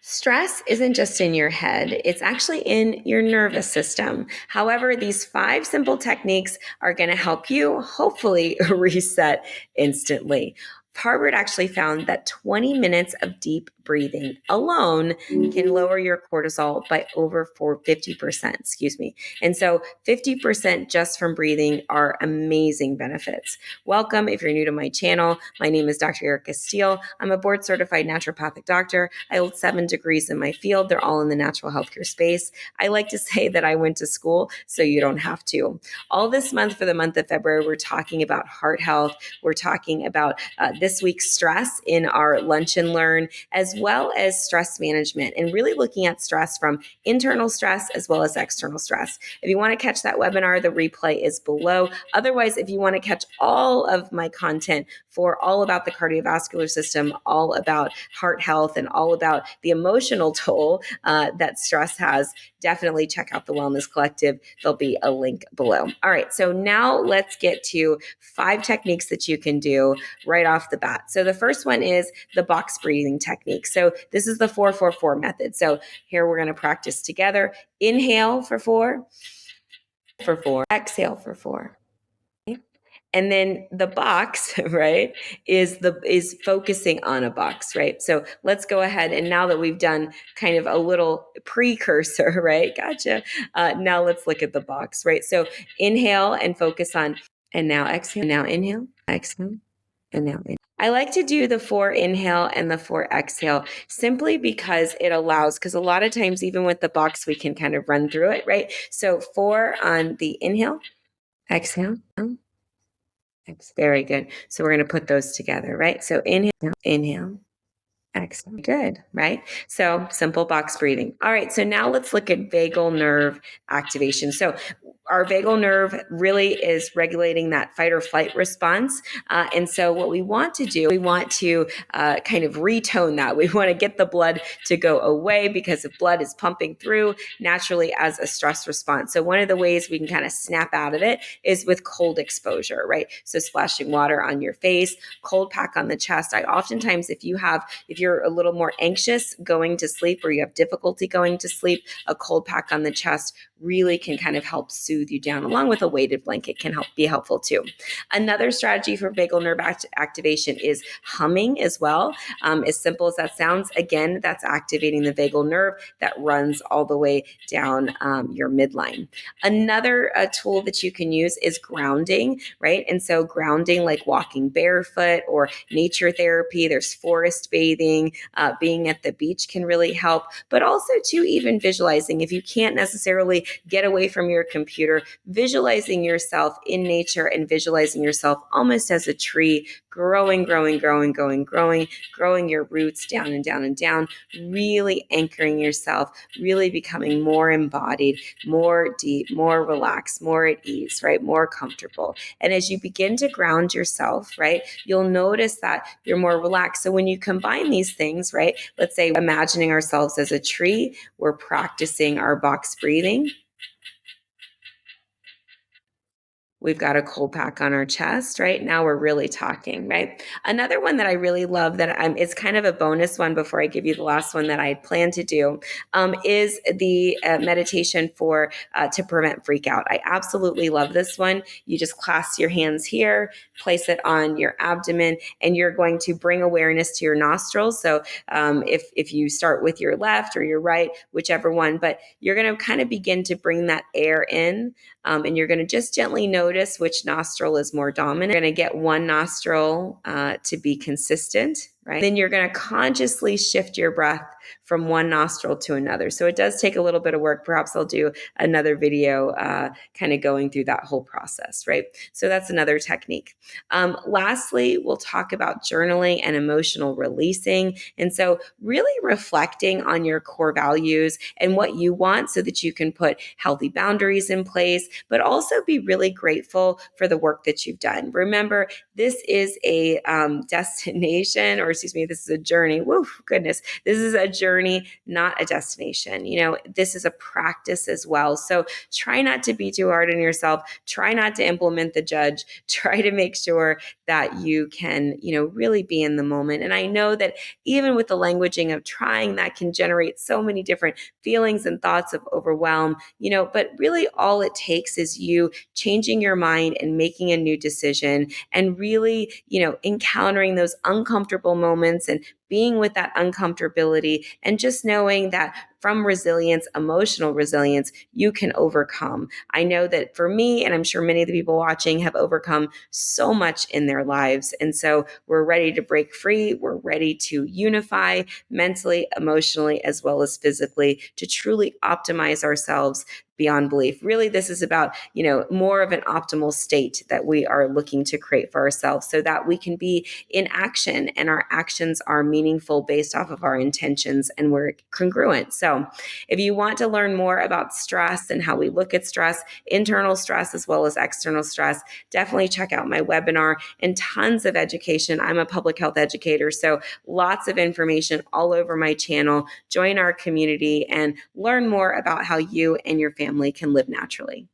Stress isn't just in your head, it's actually in your nervous system. However, these 5 simple techniques are going to help you hopefully reset instantly. Harvard actually found that 20 minutes of deep breathing alone can lower your cortisol by over 50%, excuse me. And so 50% just from breathing are amazing benefits. Welcome if you're new to my channel. My name is Dr. Erica Steele. I'm a board certified naturopathic doctor. I hold 7 degrees in my field. They're all in the natural healthcare space. I like to say that I went to school so you don't have to. All this month, for the month of February, we're talking about heart health. We're talking about this week's stress in our Lunch and Learn, as well as stress management, and really looking at stress from internal stress as well as external stress. If you want to catch that webinar, the replay is below. Otherwise, if you want to catch all of my content for all about the cardiovascular system, all about heart health, and all about the emotional toll that stress has, definitely check out the Wellness Collective. There'll be a link below. All right, so now let's get to 5 techniques that you can do right off the bat. So the first one is the box breathing technique. So this is the 4-4-4 method. So here we're going to practice together. Inhale for 4, exhale for 4. And then the box, right, is focusing on a box, right? So let's go ahead, and now that we've done kind of a little precursor, right? Gotcha. Now let's look at the box, right? So inhale and focus on, and now exhale. Now inhale, exhale, and now inhale. I like to do the 4 inhale and the 4 exhale simply because it allows, because a lot of times, even with the box, we can kind of run through it, right? So 4 on the inhale, exhale. Very good. So we're going to put those together, right? So inhale, exhale. Good, right? So simple box breathing. All right. So now let's look at vagal nerve activation. So our vagal nerve really is regulating that fight or flight response. And so what we want to do, we want to kind of retone that. We want to get the blood to go away because if blood is pumping through naturally as a stress response. So one of the ways we can kind of snap out of it is with cold exposure, right? So splashing water on your face, cold pack on the chest. I oftentimes, if you're a little more anxious going to sleep or you have difficulty going to sleep, a cold pack on the chest really can kind of help soothe you down, along with a weighted blanket can be helpful too. Another strategy for vagal nerve activation is humming as well. As simple as that sounds, again, that's activating the vagal nerve that runs all the way down your midline. Another tool that you can use is grounding, right? And so grounding, like walking barefoot or nature therapy, there's forest bathing, being at the beach can really help, but also too, even visualizing. If you can't necessarily get away from your computer, visualizing yourself in nature and visualizing yourself almost as a tree, growing your roots down and down and down, really anchoring yourself, really becoming more embodied, more deep, more relaxed, more at ease, right? More comfortable. And as you begin to ground yourself, right, you'll notice that you're more relaxed. So when you combine these things, right, let's say imagining ourselves as a tree, we're practicing our box breathing. We've got a cold pack on our chest, right? Now we're really talking, right? Another one that I really love that it's kind of a bonus one before I give you the last one that I had planned to do is the meditation to prevent freak out. I absolutely love this one. You just clasp your hands here, place it on your abdomen, and you're going to bring awareness to your nostrils. So if you start with your left or your right, whichever one, but you're going to kind of begin to bring that air in. And you're going to just gently notice which nostril is more dominant. You're going to get one nostril to be consistent, right? Then you're going to consciously shift your breath from one nostril to another. So it does take a little bit of work. Perhaps I'll do another video kind of going through that whole process, right? So that's another technique. Lastly, we'll talk about journaling and emotional releasing. And so really reflecting on your core values and what you want so that you can put healthy boundaries in place, but also be really grateful for the work that you've done. Remember, this is a destination or excuse me, this is a journey. Woo, goodness. This is a journey, not a destination. This is a practice as well. So try not to be too hard on yourself. Try not to implement the judge. Try to make sure that you can, really be in the moment. And I know that even with the languaging of trying, that can generate so many different feelings and thoughts of overwhelm, but really all it takes is you changing your mind and making a new decision and really, encountering those uncomfortable moments and being with that uncomfortability and just knowing that from resilience, emotional resilience, you can overcome. I know that for me, and I'm sure many of the people watching have overcome so much in their lives. And so we're ready to break free. We're ready to unify mentally, emotionally, as well as physically to truly optimize ourselves beyond belief. Really, this is about, more of an optimal state that we are looking to create for ourselves so that we can be in action and our actions are meaningful based off of our intentions and we're congruent. So if you want to learn more about stress and how we look at stress, internal stress as well as external stress, definitely check out my webinar and tons of education. I'm a public health educator, so lots of information all over my channel. Join our community and learn more about how you and your family can live naturally.